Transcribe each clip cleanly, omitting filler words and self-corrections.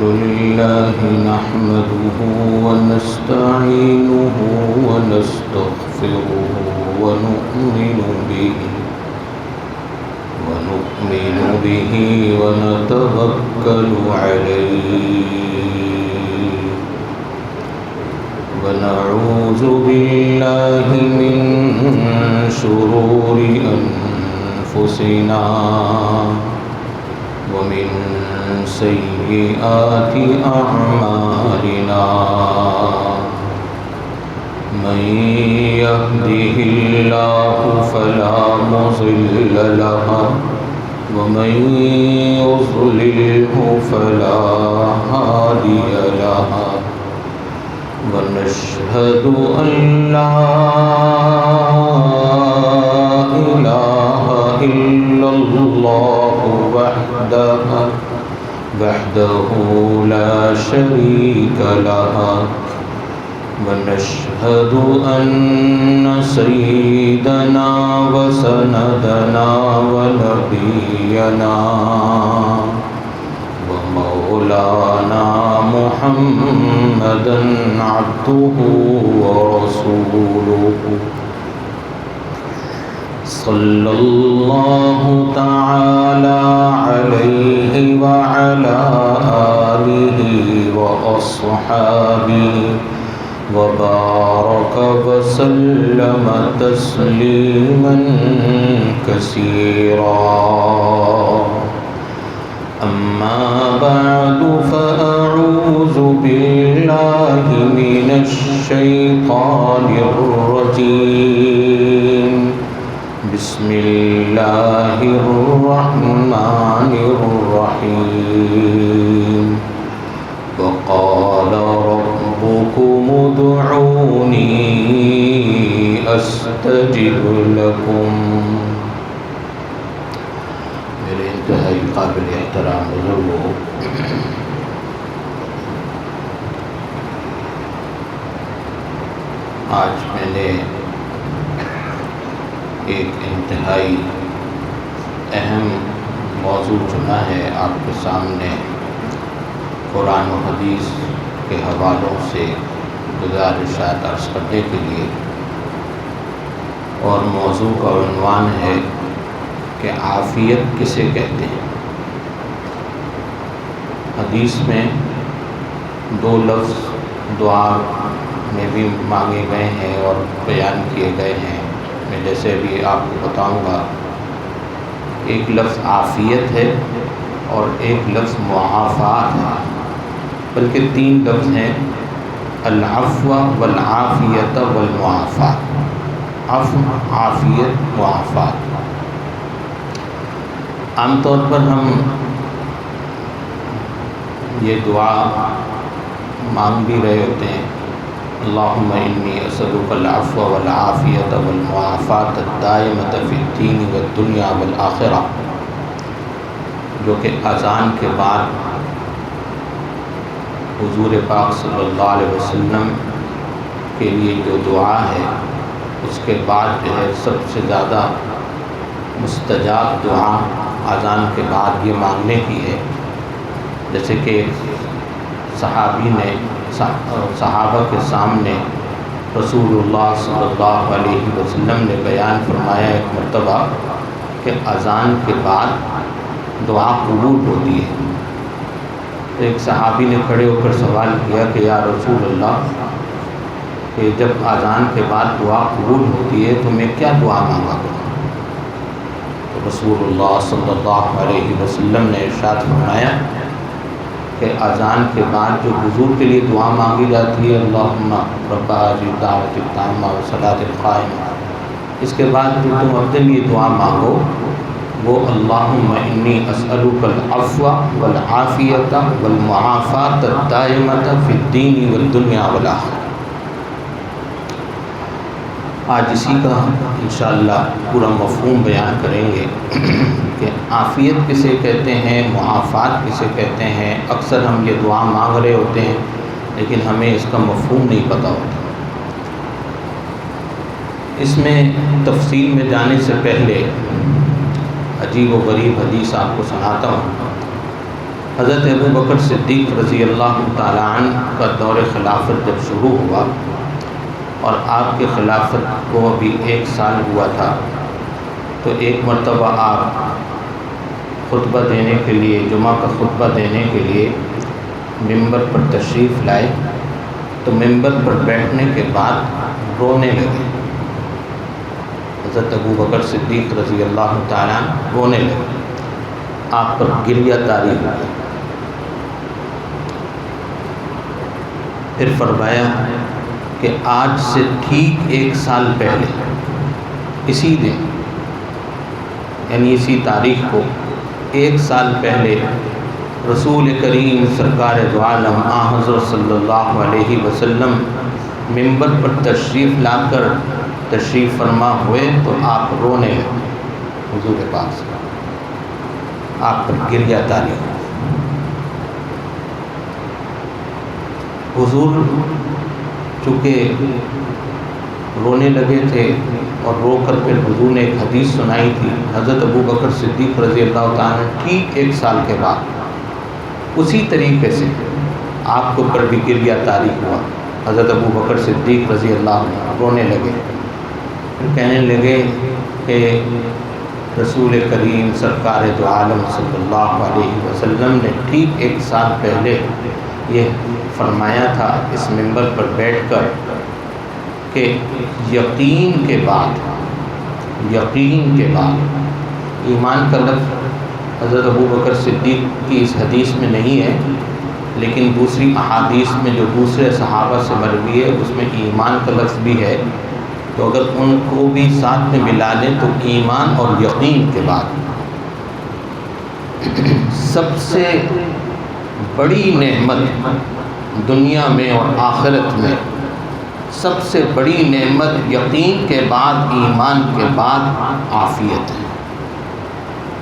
لله نحمده ونستعينه ونستغفره ونؤمن به ونتوكل عليه ونعوذ بالله من شرور أنفسنا ومن سيئات أعمالنا من يهده الله فلا مضل له ومن يضلله فلا هادي له ونشهد أن لا إله إلا الله وحده لا شريك له ونشهد أن سيدنا وسندنا ونبينا ومولانا محمدا عبده ورسوله صلى الله تعالى عليه وعلى آله وأصحابه وبارك وسلم تسليما كثيرا أما بعد فأعوذ بالله من الشيطان الرجيم بسم الله الرحمن الرحيم وقال ربكم ادعوني أستجب لكم میرے انتہائی قابل احترام بزرگوں، آج میں نے ایک انتہائی اہم موضوع چنا ہے آپ کے سامنے قرآن و حدیث کے حوالوں سے گزارشات عرض کرنے کے لیے، اور موضوع کا عنوان ہے کہ عافیت کسے کہتے ہیں۔ حدیث میں دو لفظ دعا میں بھی مانگے گئے ہیں اور بیان کیے گئے ہیں، میں جیسے ابھی آپ کو بتاؤں گا۔ ایک لفظ عافیت ہے اور ایک لفظ معافات ہے، بلکہ تین لفظ ہیں: العفو والعافیت والمعافات۔ عفو، عافیت، معافات۔ عام طور پر ہم یہ دعا مانگ بھی رہے ہوتے ہیں: اللہم انی اسألک العفو والعافیت والمعافات الدائمۃ فی الدین والدنیا والآخرہ، جو کہ اذان کے بعد حضور پاک صلی اللہ علیہ وسلم کے لیے جو دعا ہے، اس کے بعد جو ہے سب سے زیادہ مستجاب دعا اذان کے بعد یہ مانگنے کی ہے۔ جیسے کہ صحابہ کے سامنے رسول اللہ صلی اللہ علیہ وسلم نے بیان فرمایا ایک مرتبہ کہ اذان کے بعد دعا قبول ہوتی ہے۔ ایک صحابی نے کھڑے ہو کر سوال کیا کہ یا رسول اللہ، کہ جب اذان کے بعد دعا قبول ہوتی ہے تو میں کیا دعا مانگا کروں؟ تو رسول اللہ صلی اللہ علیہ وسلم نے ارشاد فرمایا کہ اذان کے بعد جو حضور کے لیے دعا مانگی جاتی ہے، اللہم رب ھذہ الدعوۃ التامہ والصلاۃ القائمہ، اس کے بعد جو تم اپنے لیے دعا مانگو وہ اللہم انی اسألک العفو والعافیت والمعافات الدائمۃ فی الدین والدنیا والآخرہ۔ آج اسی کا انشاءاللہ پورا مفہوم بیان کریں گے کہ عافیت کسے کہتے ہیں، معافات کسے کہتے ہیں۔ اکثر ہم یہ دعا مانگ رہے ہوتے ہیں لیکن ہمیں اس کا مفہوم نہیں پتہ ہوتا۔ اس میں تفصیل میں جانے سے پہلے عجیب و غریب حدیث آپ کو سناتا ہوں حضرت ابو بکر صدیق رضی اللہ تعالیٰ عنہ کا دور خلافت جب شروع ہوا اور آپ کے خلافت کو ابھی 1 سال ہوا تھا، تو ایک مرتبہ آپ خطبہ دینے کے لیے، جمعہ کا خطبہ دینے کے لیے ممبر پر تشریف لائے، تو ممبر پر بیٹھنے کے بعد رونے لگے۔ حضرت ابو بکر صدیق رضی اللہ تعالیٰ عنہ رونے لگے، آپ پر گریہ طاری ہو گئی۔ پھر فرمایا کہ آج سے ٹھیک 1 سال پہلے اسی دن، یعنی اسی تاریخ کو 1 سال پہلے رسول کریم سرکار دو عالم حضرت صلی اللہ علیہ وسلم ممبر پر تشریف لا کر تشریف فرما ہوئے تو آپ رونے لگے، حضور پاک سے آپ پر گریہ طاری ہو۔ حضور چونکہ رونے لگے تھے اور رو کر پھر حضور نے ایک حدیث سنائی تھی، حضرت ابو بکر صدیق رضی اللہ تعالیٰ ٹھیک 1 سال کے بعد اسی طریقے سے آپ کو پر بھی گریہ طاری ہوا۔ حضرت ابو بکر صدیق رضی اللہ عنہ رونے لگے، پھر کہنے لگے کہ رسول کریم سرکار دو عالم صلی اللہ علیہ وسلم نے ٹھیک 1 سال پہلے یہ فرمایا تھا اس منبر پر بیٹھ کر کہ یقین کے بعد ایمان کا لفظ حضرت ابو بکر صدیق کی اس حدیث میں نہیں ہے، لیکن دوسری احادیث میں جو دوسرے صحابہ سے مروی ہے اس میں ایمان کا لفظ بھی ہے، تو اگر ان کو بھی ساتھ میں ملا لیں تو ایمان اور یقین کے بعد سب سے بڑی نعمت دنیا میں اور آخرت میں، سب سے بڑی نعمت یقین کے بعد، ایمان کے بعد عافیت ہے،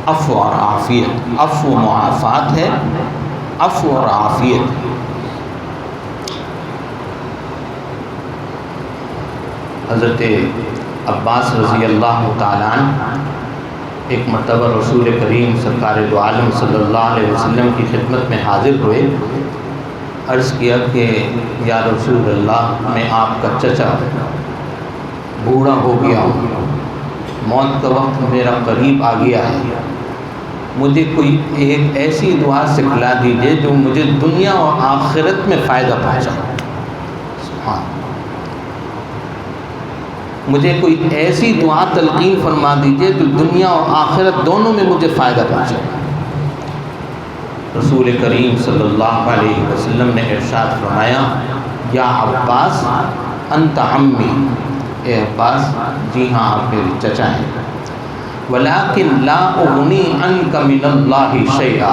عفو اور عافیت۔ عفو معافات ہے، عفو اور عافیت۔ حضرت عباس رضی اللہ تعالیٰ عنہ ایک مرتبہ رسول کریم سرکار دو عالم صلی اللہ علیہ وسلم کی خدمت میں حاضر ہوئے، عرض کیا کہ یا رسول اللہ، میں آپ کا چچا بوڑھا ہو گیا ہوں، موت کا وقت میرا قریب آ گیا ہے، مجھے کوئی ایک ایسی دعا سکھلا دیجیے جو مجھے دنیا اور آخرت میں فائدہ پہنچائے۔ سبحان، مجھے کوئی ایسی دعا تلقین فرما دیجیے جو دنیا اور آخرت دونوں میں مجھے فائدہ پہنچائے۔ رسول کریم صلی اللہ علیہ وسلم نے ارشاد فرمایا، یا عباس انت عمی، اے عباس، جی ہاں آپ میرے چچا ہیں، ولیکن لا اغنی عنک من اللہ شیئا،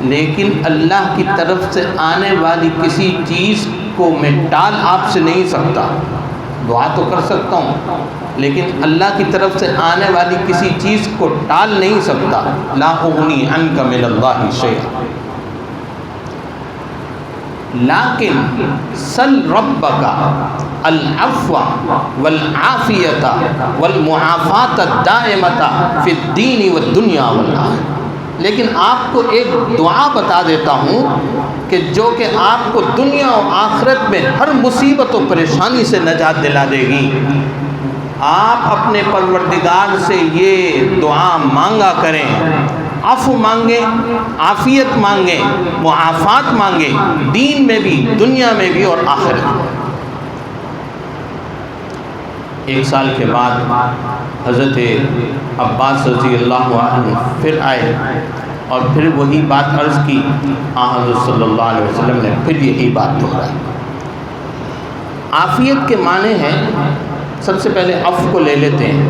لیکن اللہ کی طرف سے آنے والی کسی چیز کو میں ٹال آپ سے نہیں سکتا، دعا تو کر سکتا ہوں لیکن اللہ کی طرف سے آنے والی کسی چیز کو ٹال نہیں سکتا۔ لا اغنی عنک من اللہ شیئا، لیکن سل ربک العفو والعافیۃ والمعافاۃ الدائمۃ فی الدین والدنیا والآخرہ، لیکن آپ کو ایک دعا بتا دیتا ہوں کہ جو کہ آپ کو دنیا و آخرت میں ہر مصیبت و پریشانی سے نجات دلا دے گی۔ آپ اپنے پروردگار سے یہ دعا مانگا کریں، عفو مانگیں، عافیت مانگیں، معافات مانگیں، دین میں بھی، دنیا میں بھی اور آخرت میں۔ 1 سال کے بعد حضرت عباس رضی اللہ عنہ پھر آئے اور پھر وہی بات عرض کی، حضرت صلی اللہ علیہ وسلم نے پھر یہی بات دہرائی۔ عافیت کے معنی ہیں، سب سے پہلے عفو کو لے لیتے ہیں۔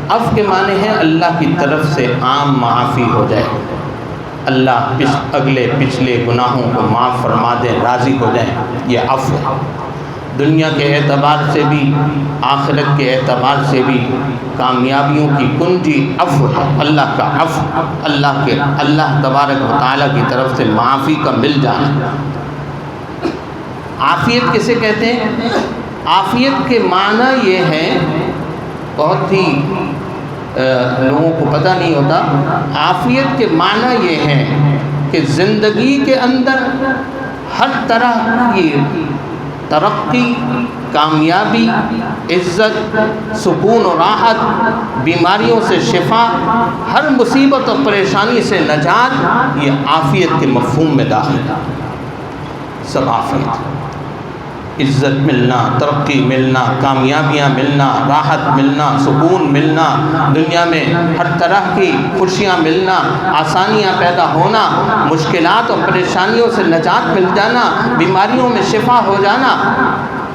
عفو کے معنی ہیں اللہ کی طرف سے عام معافی ہو جائے، اللہ اگلے پچھلے گناہوں کو معاف فرما دیں، راضی ہو جائیں، یہ عفو ہے۔ دنیا کے اعتبار سے بھی، آخرت کے اعتبار سے بھی کامیابیوں کی کنجی عفو ہے، اللہ کا عفو، اللہ تبارک و تعالیٰ کی طرف سے معافی کا مل جانا۔ عافیت کسے کہتے ہیں؟ عافیت کے معنی یہ ہے، بہت ہی لوگوں کو پتہ نہیں ہوتا، عافیت کے معنی یہ ہے کہ زندگی کے اندر ہر طرح کی ترقی، کامیابی، عزت، سکون و راحت، بیماریوں سے شفا، ہر مصیبت اور پریشانی سے نجات، یہ عافیت کے مفہوم میں داخل ہے۔ سب عافیت، عزت ملنا، ترقی ملنا، کامیابیاں ملنا، راحت ملنا، سکون ملنا، دنیا میں ہر طرح کی خوشیاں ملنا، آسانیاں پیدا ہونا، مشکلات اور پریشانیوں سے نجات مل جانا، بیماریوں میں شفا ہو جانا،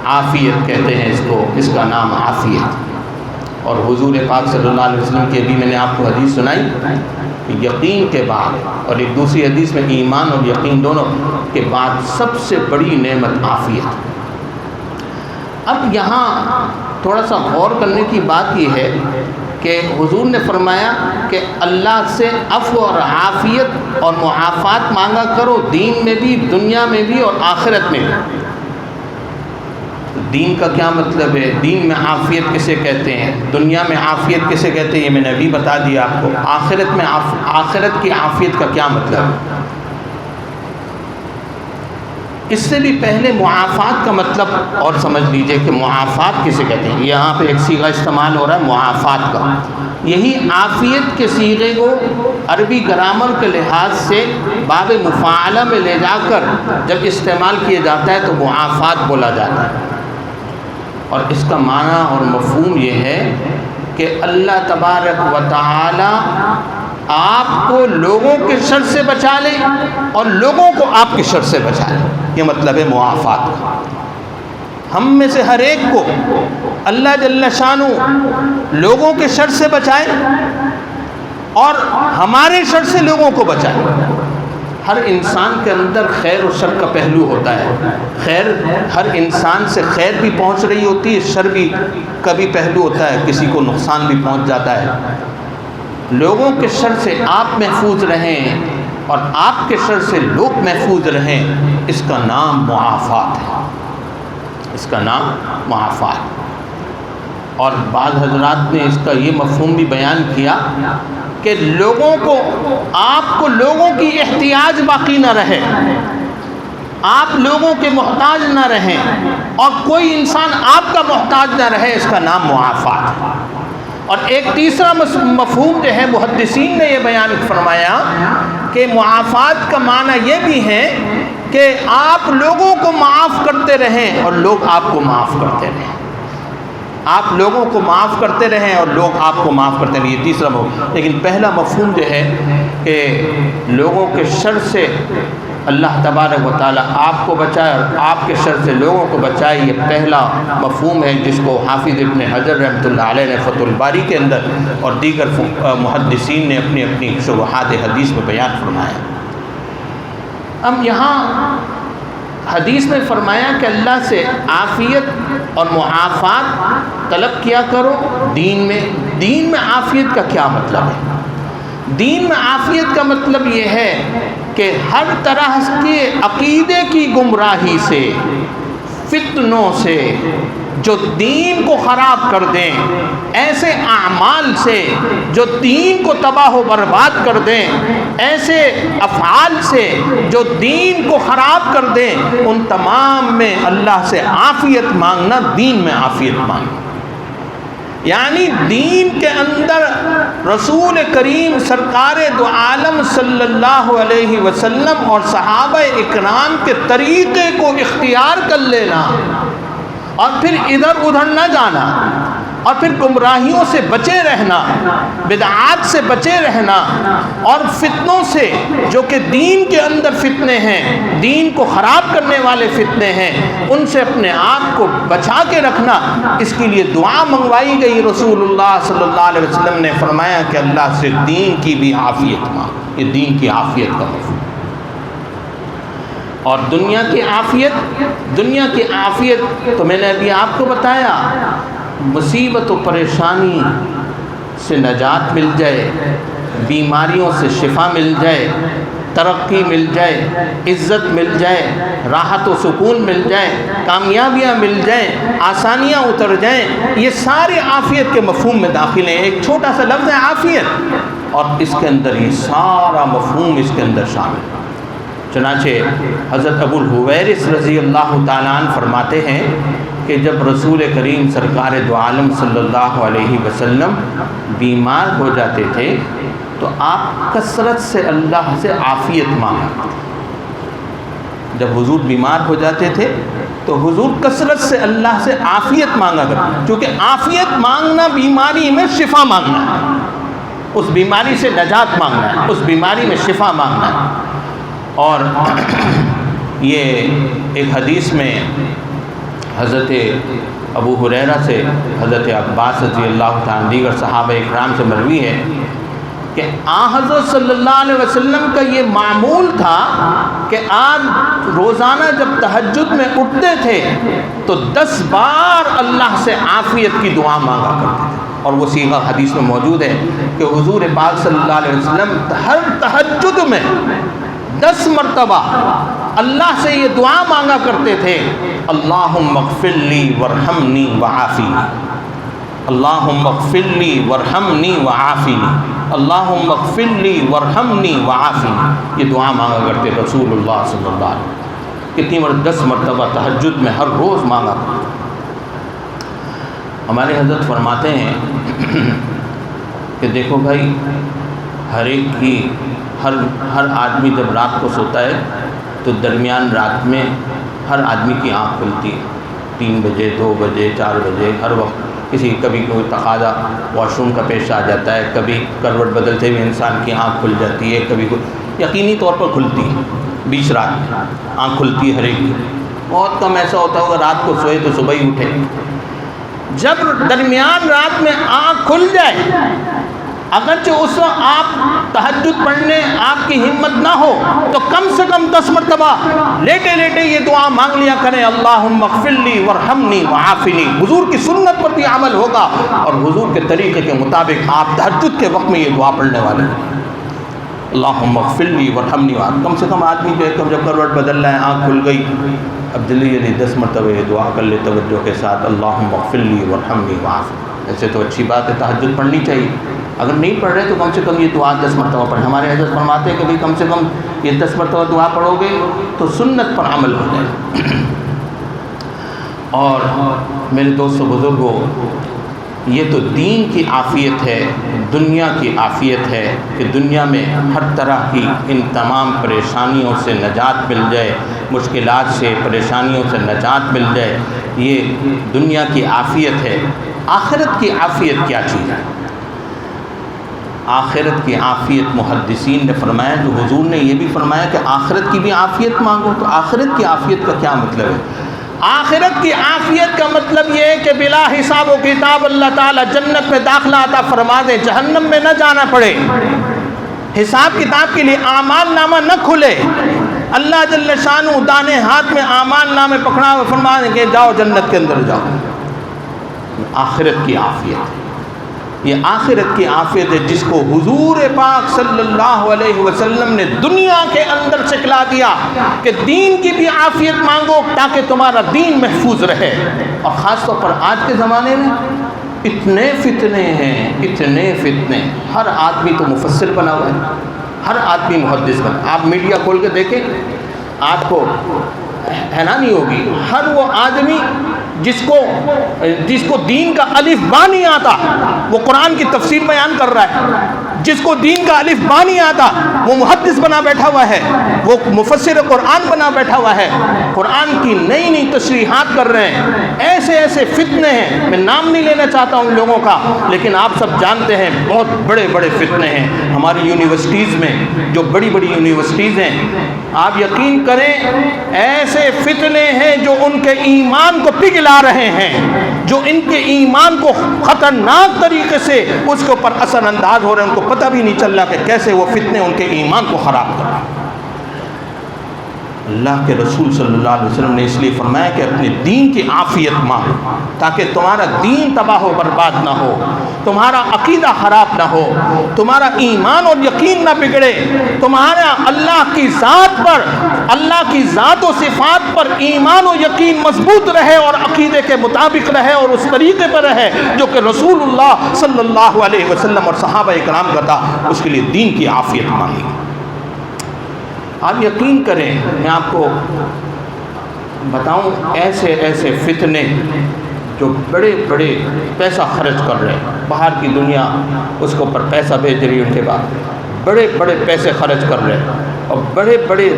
عافیت کہتے ہیں اس کو، اس کا نام عافیت۔ اور حضور پاک صلی اللہ علیہ وسلم کی ابھی میں نے آپ کو حدیث سنائی، یقین کے بعد، اور ایک دوسری حدیث میں ایمان اور یقین دونوں کے بعد سب سے بڑی نعمت عافیت۔ اب یہاں تھوڑا سا غور کرنے کی بات یہ ہے کہ حضور نے فرمایا کہ اللہ سے عفو اور عافیت اور معافات مانگا کرو، دین میں بھی، دنیا میں بھی اور آخرت میں بھی۔ دین کا کیا مطلب ہے؟ دین میں عافیت کسے کہتے ہیں؟ دنیا میں عافیت کسے کہتے ہیں؟ یہ میں نے ابھی بتا دیا آپ کو۔ آخرت میں آخرت کی عافیت کا کیا مطلب ہے؟ اس سے بھی پہلے معافات کا مطلب اور سمجھ لیجئے کہ معافات کسے کہتے ہیں۔ یہاں پہ ایک صیغہ استعمال ہو رہا ہے معافات کا، یہی عافیت کے صیغے کو عربی گرامر کے لحاظ سے باب مفاعلہ میں لے جا کر جب استعمال کیا جاتا ہے تو معافات بولا جاتا ہے، اور اس کا معنی اور مفہوم یہ ہے کہ اللہ تبارک و تعالی آپ کو لوگوں کے شر سے بچا لے اور لوگوں کو آپ کے شر سے بچا لے، یہ مطلب ہے معافات کا۔ ہم میں سے ہر ایک کو اللہ جل شانہ لوگوں کے شر سے بچائے اور ہمارے شر سے لوگوں کو بچائے۔ ہر انسان کے اندر خیر و شر کا پہلو ہوتا ہے، خیر ہر انسان سے خیر بھی پہنچ رہی ہوتی ہے، شر بھی کا بھی پہلو ہوتا ہے، کسی کو نقصان بھی پہنچ جاتا ہے۔ لوگوں کے شر سے آپ محفوظ رہیں اور آپ کے شر سے لوگ محفوظ رہیں، اس کا نام معافات ہے، اس کا نام معافات۔ اور بعض حضرات نے اس کا یہ مفہوم بھی بیان کیا کہ لوگوں کو، آپ کو لوگوں کی احتیاج باقی نہ رہے، آپ لوگوں کے محتاج نہ رہیں اور کوئی انسان آپ کا محتاج نہ رہے، اس کا نام معافات ہے۔ اور ایک تیسرا مفہوم جو ہے محدثین نے یہ بیان فرمایا کہ معافات کا معنی یہ بھی ہے کہ آپ لوگوں کو معاف کرتے رہیں اور لوگ آپ کو معاف کرتے رہیں، آپ لوگوں کو معاف کرتے رہیں اور لوگ آپ کو معاف کرتے رہیں، یہ تیسرا مفہوم۔ لیکن پہلا مفہوم جو ہے کہ لوگوں کے شر سے اللہ تبارک و تعالیٰ آپ کو بچائے اور آپ کے شر سے لوگوں کو بچائے، یہ پہلا مفہوم ہے جس کو حافظ ابن حجر رحمۃ اللہ علیہ نے فتح الباری کے اندر اور دیگر محدثین نے اپنی اپنی شروحات حدیث میں بیان فرمایا۔ اب یہاں حدیث میں فرمایا کہ اللہ سے عافیت اور معافات طلب کیا کرو دین میں عافیت کا کیا مطلب ہے؟ دین میں عافیت کا مطلب یہ ہے کہ ہر طرح کے عقیدے کی گمراہی سے، فتنوں سے جو دین کو خراب کر دیں، ایسے اعمال سے جو دین کو تباہ و برباد کر دیں، ایسے افعال سے جو دین کو خراب کر دیں، ان تمام میں اللہ سے عافیت مانگنا، دین میں عافیت مانگنا۔ یعنی دین کے اندر رسول کریم سرکار دو عالم صلی اللہ علیہ وسلم اور صحابہ اکرام کے طریقے کو اختیار کر لینا اور پھر ادھر ادھر نہ جانا اور پھر گمراہیوں سے بچے رہنا، بدعات سے بچے رہنا اور فتنوں سے جو کہ دین کے اندر فتنے ہیں، دین کو خراب کرنے والے فتنے ہیں، ان سے اپنے آپ کو بچا کے رکھنا، اس کے لیے دعا منگوائی گئی۔ رسول اللہ صلی اللہ علیہ وسلم نے فرمایا کہ اللہ سے دین کی بھی عافیت مانگ، یہ دین کی عافیت کا مفہوم۔ اور دنیا کی عافیت تو میں نے ابھی آپ کو بتایا، مصیبت و پریشانی سے نجات مل جائے، بیماریوں سے شفا مل جائے، ترقی مل جائے، عزت مل جائے، راحت و سکون مل جائے، کامیابیاں مل جائیں، آسانیاں اتر جائیں، یہ سارے عافیت کے مفہوم میں داخل ہیں۔ ایک چھوٹا سا لفظ ہے عافیت اور اس کے اندر یہ سارا مفہوم اس کے اندر شامل ہے۔ چنانچہ حضرت ابو الحویرث رضی اللہ تعالیٰ عنہ فرماتے ہیں کہ جب رسول کریم سرکار دو عالم صلی اللہ علیہ وسلم بیمار ہو جاتے تھے تو آپ کثرت سے اللہ سے عافیت مانگا. جب حضور بیمار ہو جاتے تھے تو حضور کثرت سے اللہ سے عافیت مانگا کرتے، کیونکہ عافیت مانگنا بیماری میں شفا مانگنا ہے، اس بیماری سے نجات مانگنا ہے، اس بیماری میں شفا مانگنا ہے. اور یہ ایک حدیث میں حضرت ابو ہریرہ سے حضرت عباس رضی اللہ تعالیٰ دیگر صحابہ اکرام سے مروی ہے کہ حضرت صلی اللہ علیہ وسلم کا یہ معمول تھا کہ آپ روزانہ جب تہجد میں اٹھتے تھے تو 10 بار اللہ سے عافیت کی دعا مانگا کرتے تھے. اور وہ صیغہ حدیث میں موجود ہے کہ حضور پاک صلی اللہ علیہ وسلم ہر تہجد میں 10 مرتبہ اللہ سے یہ دعا مانگا کرتے تھے، اللہم اغفر لی ورحمنی وعافنی، اللہم اغفر لی ورحمنی وعافنی، اللہم اغفر لی ورحمنی وعافنی. یہ دعا مانگا کرتے رسول اللہ صلی اللہ علیہ وسلم. کتنی 10 مرتبہ تہجد میں ہر روز مانگا. ہمارے حضرت فرماتے ہیں کہ دیکھو بھائی، ہر ایک کی ہر آدمی جب رات کو سوتا ہے تو درمیان رات میں ہر آدمی کی آنکھ کھلتی ہے، 3 بجے 2 بجے 4 بجے، ہر وقت کبھی کوئی تقاضا واش روم کا پیش آ جاتا ہے، کبھی کروٹ بدلتے ہوئے انسان کی آنکھ کھل جاتی ہے، کبھی یقینی طور پر کھلتی ہے. 20 رات میں آنکھ کھلتی ہے ہر ایک کی. بہت کم ایسا ہوتا ہوگا رات کو سوئے تو صبح ہی اٹھے. جب درمیان رات میں آنکھ کھل جائے، اگرچہ اس وقت آپ تہجد پڑھنے آپ کی ہمت نہ ہو تو کم سے کم 10 مرتبہ لیٹے لیٹے یہ دعا مانگ لیا کریں، اللہم اغفر لی ورحمنی وعافنی. حضور کی سنت پر بھی عمل ہوگا اور حضور کے طریقے کے مطابق آپ تہجد کے وقت میں یہ دعا پڑھنے والے ہیں، اللہم اغفر لی ورحمنی وعافنی. کم سے کم آدمی جو ہے جب کروٹ بدل رہا ہے، آنکھ کھل گئی، اب جلدی 10 مرتبہ یہ دعا کر لے توجہ کے ساتھ، اللہم اغفر لی ورحمنی وعافنی. ایسے تو اچھی بات ہے، تہجد پڑھنی چاہیے. اگر نہیں پڑھ رہے تو کم سے کم یہ دعا 10 مرتبہ پڑھیں. ہمارے حضرت فرماتے ہیں کہ بھی کم سے کم یہ 10 مرتبہ دعا پڑھو گے تو سنت پر عمل ہو جائے. اور میرے دوستو بزرگوں، یہ تو دین کی عافیت ہے، دنیا کی عافیت ہے کہ دنیا میں ہر طرح کی ان تمام پریشانیوں سے نجات مل جائے، مشکلات سے پریشانیوں سے نجات مل جائے. یہ دنیا کی عافیت ہے. آخرت کی عافیت کیا چیز ہے؟ آخرت کی عافیت محدثین نے فرمایا، جو حضور نے یہ بھی فرمایا کہ آخرت کی بھی عافیت مانگو. تو آخرت کی عافیت کا کیا مطلب ہے؟ آخرت کی عافیت کا مطلب یہ ہے کہ بلا حساب و کتاب اللہ تعالیٰ جنت میں داخلہ عطا فرما دے، جہنم میں نہ جانا پڑے، حساب کتاب کے لیے اعمال نامہ نہ کھلے، اللہ جل شانہ دانے ہاتھ میں اعمال نامے پکڑا ہوئے فرما دیں کہ جاؤ جنت کے اندر جاؤ. آخرت کی عافیت، یہ آخرت کی عافیت ہے جس کو حضور پاک صلی اللہ علیہ وسلم نے دنیا کے اندر سکھلا دیا کہ دین کی بھی عافیت مانگو تاکہ تمہارا دین محفوظ رہے. اور خاص طور پر آج کے زمانے میں اتنے فتنے ہیں، اتنے فتنے. ہر آدمی تو مفسر بنا ہوا ہے، ہر آدمی محدث بنا. آپ میڈیا کھول کے دیکھیں، آپ کو حیرانی ہوگی، ہر وہ آدمی جس کو دین کا الف با نہیں آتا وہ قرآن کی تفسیر بیان کر رہا ہے، جس کو دین کا الف با نہیں آتا وہ محدث بنا بیٹھا ہوا ہے، وہ مفسر قرآن بنا بیٹھا ہوا ہے، قرآن کی نئی نئی تشریحات کر رہے ہیں. ایسے ایسے فتنے ہیں، میں نام نہیں لینا چاہتا ہوں لوگوں کا، لیکن آپ سب جانتے ہیں بہت بڑے بڑے فتنے ہیں ہماری یونیورسٹیز میں. جو بڑی بڑی یونیورسٹیز ہیں، آپ یقین کریں ایسے فتنے ہیں جو ان کے ایمان کو پگھلا رہے ہیں، جو ان کے ایمان کو خطرناک طریقے سے اس کے اوپر اثر انداز ہو رہے ہیں. ان کو پتہ بھی نہیں چل رہا کہ کیسے وہ فتنے ان کے ایمان کو خراب کر رہے ہیں. اللہ کے رسول صلی اللہ علیہ وسلم نے اس لیے فرمایا کہ اپنے دین کی عافیت مانگو تاکہ تمہارا دین تباہ و برباد نہ ہو، تمہارا عقیدہ خراب نہ ہو، تمہارا ایمان اور یقین نہ بگڑے، تمہارا اللہ کی ذات پر، اللہ کی ذات و صفات پر ایمان و یقین مضبوط رہے اور عقیدے کے مطابق رہے اور اس طریقے پر رہے جو کہ رسول اللہ صلی اللہ علیہ وسلم اور صحابہ کرام کا تھا. اس کے لیے دین کی عافیت مانگی. آپ یقین کریں، میں آپ کو بتاؤں ایسے ایسے فتنے جو بڑے بڑے پیسہ خرچ کر رہے ہیں، باہر کی دنیا اس کے اوپر پیسہ بھیج رہی ہے، ان کے بعد بڑے بڑے پیسے خرچ کر رہے ہیں، اور بڑے بڑے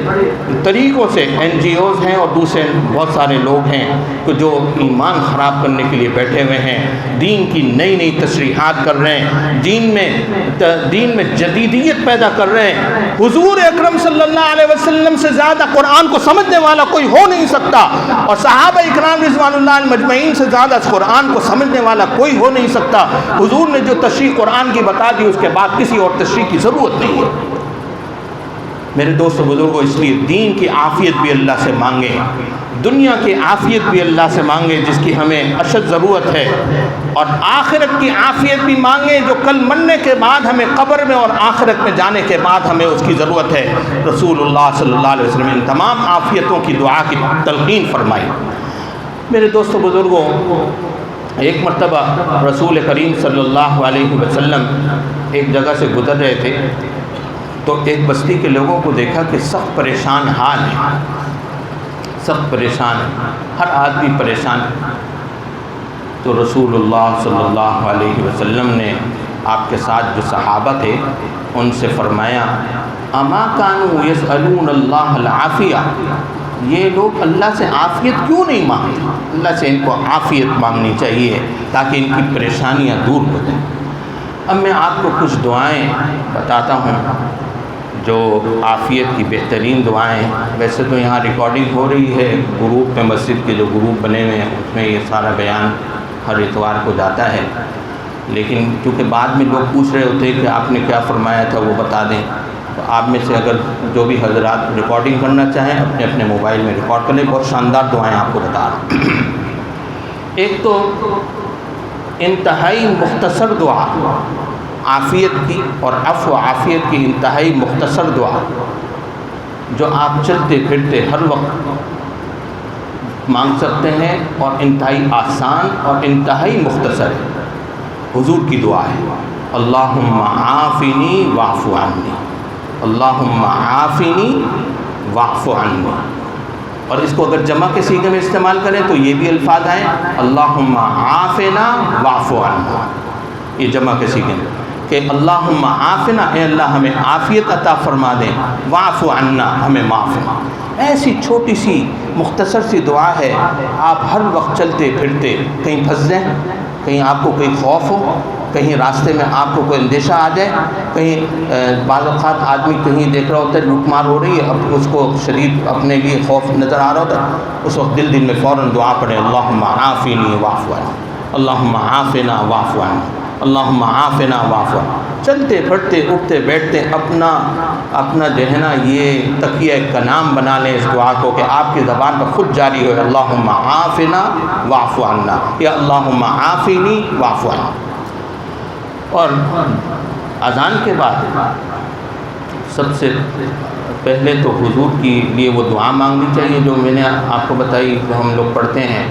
طریقوں سے NGOs ہیں اور دوسرے بہت سارے لوگ ہیں کہ جو ایمان خراب کرنے کے لیے بیٹھے ہوئے ہیں، دین کی نئی نئی تشریحات کر رہے ہیں، دین میں جدیدیت پیدا کر رہے ہیں۔ حضور اکرم صلی اللہ علیہ وسلم سے زیادہ قرآن کو سمجھنے والا کوئی ہو نہیں سکتا، اور صحابہ اکرام رضوان اللہ مجمعین سے زیادہ قرآن کو سمجھنے والا کوئی ہو نہیں سکتا۔ حضور نے جو تشریح قرآن کی بتا دی، اس کے بعد کسی اور تشریح کی ضرورت نہیں ہے۔ میرے دوستو بزرگوں، اس لیے دین کی عافیت بھی اللہ سے مانگیں، دنیا کی عافیت بھی اللہ سے مانگیں جس کی ہمیں اشد ضرورت ہے، اور آخرت کی عافیت بھی مانگیں جو کل مرنے کے بعد ہمیں قبر میں اور آخرت میں جانے کے بعد ہمیں اس کی ضرورت ہے۔ رسول اللہ صلی اللہ علیہ وسلم ان تمام عافیتوں کی دعا کی تلقین فرمائی۔ میرے دوستو بزرگوں، ایک مرتبہ رسول کریم صلی اللہ علیہ وسلم ایک جگہ سے گزر رہے تھے، تو ایک بستی کے لوگوں کو دیکھا کہ سخت پریشان حال ہے، سخت پریشان ہے، ہر آدمی پریشان ہے۔ تو رسول اللہ صلی اللہ علیہ وسلم نے آپ کے ساتھ جو صحابہ تھے ان سے فرمایا، اما کانوا یسألون اللہ العافیہ، یہ لوگ اللہ سے عافیت کیوں نہیں مانگتے؟ اللہ سے ان کو عافیت مانگنی چاہیے تاکہ ان کی پریشانیاں دور ہو جائیں۔ اب میں آپ کو کچھ دعائیں بتاتا ہوں جو عافیت کی بہترین دعائیں۔ ویسے تو یہاں ریکارڈنگ ہو رہی ہے گروپ میں، مسجد کے جو گروپ بنے ہوئے ہیں اس میں یہ سارا بیان ہر اتوار کو جاتا ہے، لیکن چونکہ بعد میں لوگ پوچھ رہے ہوتے ہیں کہ آپ نے کیا فرمایا تھا وہ بتا دیں، تو آپ میں سے اگر جو بھی حضرات ریکارڈنگ کرنا چاہیں اپنے اپنے موبائل میں ریکارڈ کر لیں۔ بہت شاندار دعائیں آپ کو بتا رہا ہوں۔ ایک تو انتہائی مختصر دعا، عافیت کی اور عفو عافیت کی انتہائی مختصر دعا جو آپ چلتے پھرتے ہر وقت مانگ سکتے ہیں، اور انتہائی آسان اور انتہائی مختصر ہے۔ حضور کی دعا ہے، اللہم عافنی واعف عنی، اللہم عافنی واعف عنی، اور اس کو اگر جمع کے صیغے میں استعمال کریں تو یہ بھی الفاظ آئیں، اللہم عافنا واعف عنا، یہ جمع کے صیغے میں کہ اللہم عافنا، اے اللہ ہمیں عافیت عطا فرما دیں، واعف عنا، ہمیں معاف فرما۔ ایسی چھوٹی سی مختصر سی دعا ہے، آپ ہر وقت چلتے پھرتے کہیں پھنس جائیں، کہیں آپ کو کوئی خوف ہو، کہیں راستے میں آپ کو کوئی اندیشہ آ جائے، کہیں بعض اوقات آدمی کہیں دیکھ رہا ہوتا ہے لوٹ مار ہو رہی ہے، اب اس کو شدید اپنے لیے خوف نظر آ رہا ہوتا ہے، اس وقت دل میں فوراً دعا پڑھیں، اللہم عافنی واعف عنی، اللہم عافنا واعف عنی، اللہم عافنا واعف عنی۔ چلتے پھرتے اٹھتے بیٹھتے اپنا جو ہے نا یہ تقیہ کا نام بنا لیں اس دعا کو کہ آپ کی زبان پر خود جاری ہوئے، اللہم عافنا واعف عنا، یا اللہم عافنی واعف عنی۔ اور اذان کے بعد سب سے پہلے تو حضور کے لیے وہ دعا مانگنی چاہیے جو میں نے آپ کو بتائی، جو ہم لوگ پڑھتے ہیں،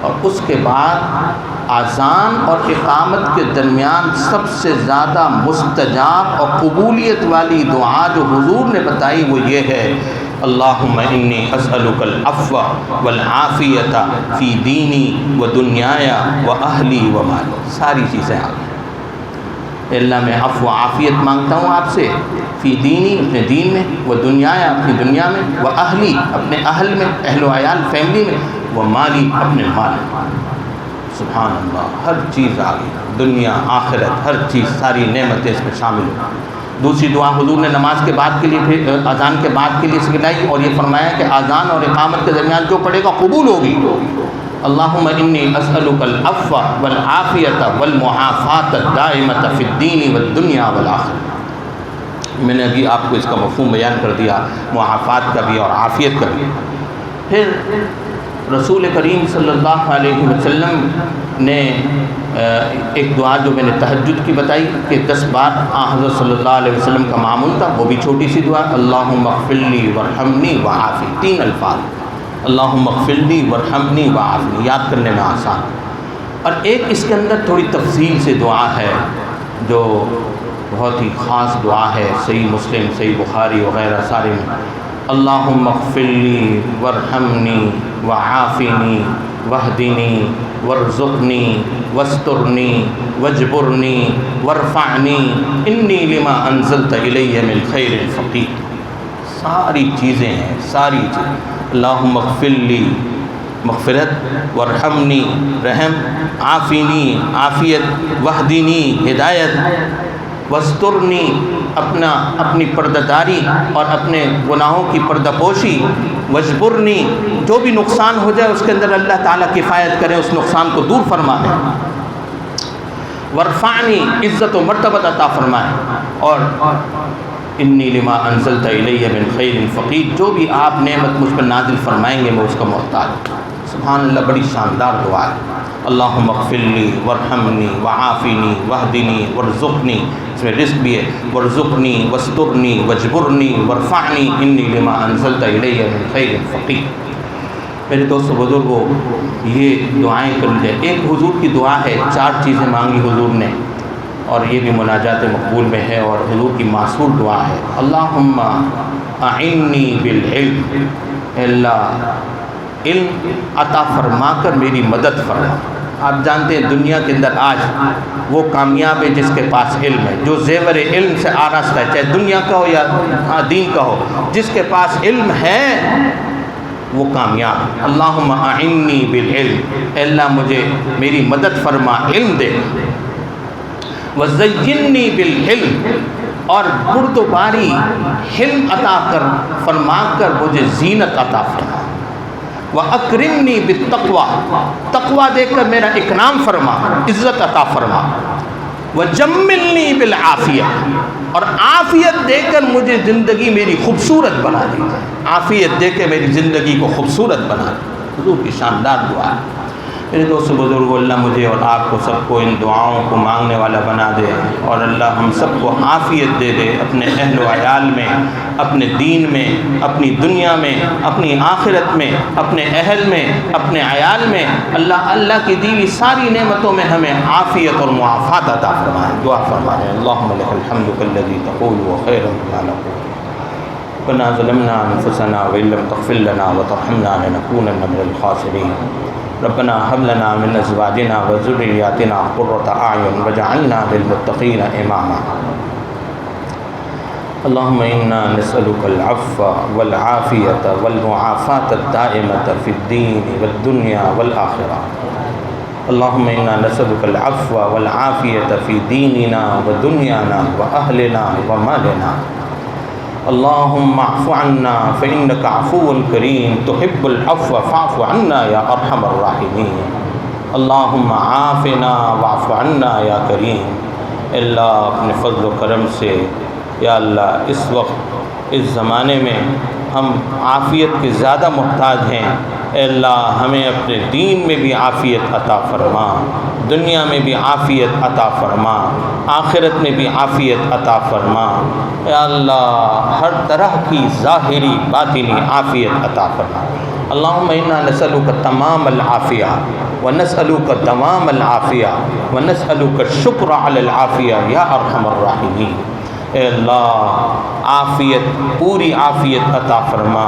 اور اس کے بعد اذان اور اقامت کے درمیان سب سے زیادہ مستجاب اور قبولیت والی دعا جو حضور نے بتائی وہ یہ ہے، اللہم انی اسألک العفو والعافیۃ فی دینی و دنیای و اہلی و مالی۔ ساری چیزیں آ گئی، اللہ میں عفو عافیت مانگتا ہوں آپ سے، فی دینی اپنے دین میں، و دنیای اپنی دنیا میں، و اہلی اپنے اہل میں، اہل و عیال فیملی میں، و مالی اپنے مال میں۔ سبحان اللہ، ہر چیز آ گئی، دنیا آخرت ہر چیز، ساری نعمتیں اس میں شامل ہوں۔ دوسری دعا حضور نے نماز کے بعد کے لیے پھر اذان کے بعد کے لیے سکھلائی، اور یہ فرمایا کہ اذان اور اقامت کے درمیان جو پڑھے گا قبول ہوگی۔ اللہم انی اسألک العفو والعافیۃ والمعافاۃ الدائمۃ فی الدین والدنیا والآخرہ۔ میں نے ابھی آپ کو اس کا مفہوم بیان کر دیا، معافات کا بھی اور عافیت کا بھی۔ پھر رسول کریم صلی اللہ علیہ وسلم نے ایک دعا جو میں نے تہجد کی بتائی کہ 10 بار حضرت صلی اللہ علیہ وسلم کا معمول تھا، وہ بھی چھوٹی سی دعا، اللہم اغفر لی وارحمنی وعافی، 3 الفاظ، اللہم اغفر لی وارحمنی وعافی، یاد کرنے میں آسان۔ اور ایک اس کے اندر تھوڑی تفصیل سے دعا ہے جو بہت ہی خاص دعا ہے، صحیح مسلم، صحیح بخاری وغیرہ سارے میں، اللہم اغفر لی وارحمنی وعافنی واہدنی وارزقنی واسترنی واجبرنی وارفعنی انی لما انزلت الی من خیر فقیر۔ ساری چیزیں ہیں، ساری چیزیں۔ اللہم اغفر لی مغفرت، وارحمنی رحم، عافنی عافیت، واہدنی ہدایت، واسترنی اپنی پردہ داری اور اپنے گناہوں کی پردہ پوشی، واجبرنی جو بھی نقصان ہو جائے اس کے اندر اللہ تعالیٰ کفایت کرے، اس نقصان کو دور فرمائے، وارفعنی عزت و مرتبت عطا فرمائے، اور انی لما انزلت الی من خیر فقیر جو بھی آپ نعمت مجھ پر نازل فرمائیں گے میں اس کا محتاج ہوں۔ سبحان اللہ، بڑی شاندار دعا ہے۔ اللہم اغفر لی وارحمنی وعافنی واہدنی وارزقنی، اس میں رزق بھی ہے، وارزقنی واسترنی واجبرنی وارفعنی انی لما انزلت الی من خیر فقیر۔ میرے دوستو بزرگوں، یہ دعائیں کر لیں۔ ایک حضور کی دعا ہے، 4 چیزیں مانگی حضور نے، اور یہ بھی مناجات مقبول میں ہے اور حضور کی معصور دعا ہے۔ اللہم اعنی بالعلم، اللہ علم عطا فرما کر میری مدد فرما۔ آپ جانتے ہیں دنیا کے اندر آج وہ کامیاب ہے جس کے پاس علم ہے، جو زیور علم سے آراستہ ہے، چاہے دنیا کا ہو یا دین کا ہو، جس کے پاس علم ہے وہ کامیاب ہے۔ اللہم اعنی بالعلم، اللہ مجھے میری مدد فرما علم دے، وزینی بالحلم، اور بردباری حلم عطا کر فرما کر مجھے زینت عطا فرما، وَأَكْرِمْنِي بِالتَّقْوَى، تقوی دے کر میرا اکرام فرما، عزت عطا فرما، وَجَمِّلْنِي بِالْعَافِيَةِ، اور عافیت دے کر مجھے زندگی میری خوبصورت بنا دی، عافیت دے کے میری زندگی کو خوبصورت بنا دی۔ حضور کی شاندار دعا ہے۔ میرے دوست بزرگوں، اللہ مجھے اور آپ کو سب کو ان دعاؤں کو مانگنے والا بنا دے، اور اللہ ہم سب کو عافیت دے دے اپنے اہل و عیال میں، اپنے دین میں، اپنی دنیا میں، اپنی آخرت میں، اپنے اہل میں، اپنے عیال میں۔ اللہ کی دی ہوئی ساری نعمتوں میں ہمیں عافیت اور معافات عطا فرمائے۔ دعا فرمائے، اللہم لک الحمد کالذی تقول وخیرا مما نقول، ربنا ظلمنا انفسنا وان لم تغفر لنا وترحمنا لنکونن من الخاسرین، ربنا هب لنا من ازواجنا وذرياتنا قرة اعین واجعلنا للمتقین اماما۔ اللهم انا نسألك العفو والعافية والمعافاة الدائمة في الدين والدنيا والآخرة۔ اللهم انا نسألك العفو والعافية في ديننا ودنيانا وأهلنا ومالنا۔ اللهم اعف عنا فإنك عفو کریم تحب العفو فاعف عنا یا ارحم الراحمین۔ اللهم عافنا واعف عنا یا کریم۔ اللہ اپنے فضل و کرم سے یا اللہ اس وقت اس زمانے میں ہم عافیت کے زیادہ محتاج ہیں، اے اللہ ہمیں اپنے دین میں بھی عافیت عطا فرما، دنیا میں بھی عافیت عطا فرما، آخرت میں بھی عافیت عطا فرما، اے اللہ ہر طرح کی ظاہری باطنی عافیت عطا فرما۔ اللہم انا نسألک تمام العافیہ ونسألک دوام العافیہ ونسألک الشکر علی العافیہ یا ارحم الراحمین۔ اے اللہ عافیت، پوری عافیت عطا فرما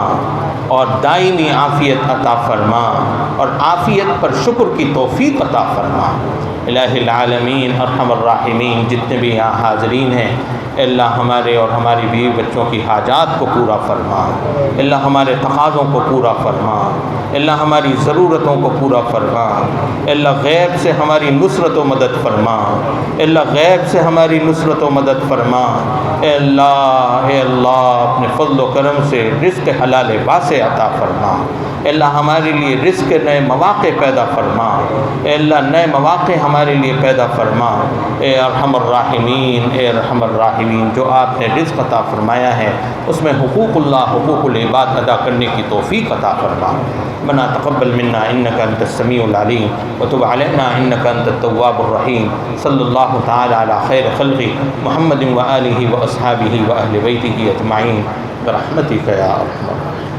اور دائمی عافیت عطا فرما اور عافیت پر شکر کی توفیق عطا فرما۔ الہ العالمین ارحم الراحمین، جتنے بھی یہاں حاضرین ہیں اے اللہ ہمارے اور ہماری بیوی بچوں کی حاجات کو پورا فرما، اے اللہ ہمارے تقاضوں کو پورا فرما، اے اللہ ہماری ضرورتوں کو پورا فرما، اے اللہ غیب سے ہماری نصرت و مدد فرما، اے اللہ غیب سے ہماری نصرت و مدد فرما، اے اللہ اپنے فضل و کرم سے رزق حلال واسع عطا فرما، اے اللہ ہمارے لیے رزق کے نئے مواقع پیدا فرما، اے اللہ نئے مواقع ہمارے لیے پیدا فرما، اے ارحم الراحمین، اے ارحم الراحمین، جو آپ نے رزق عطا فرمایا ہے اس میں حقوق اللہ، حقوق العباد ادا کرنے کی توفیق عطا فرما۔ ربنا تقبل منا انك انت السميع العليم وتب علينا انك انت التواب الرحيم۔ صلی اللہ تعالی علی خیر خلقہ محمد وآلہ واصحابہ واہل بیتہ اجمعین برحمتک یا ارحم الراحمین۔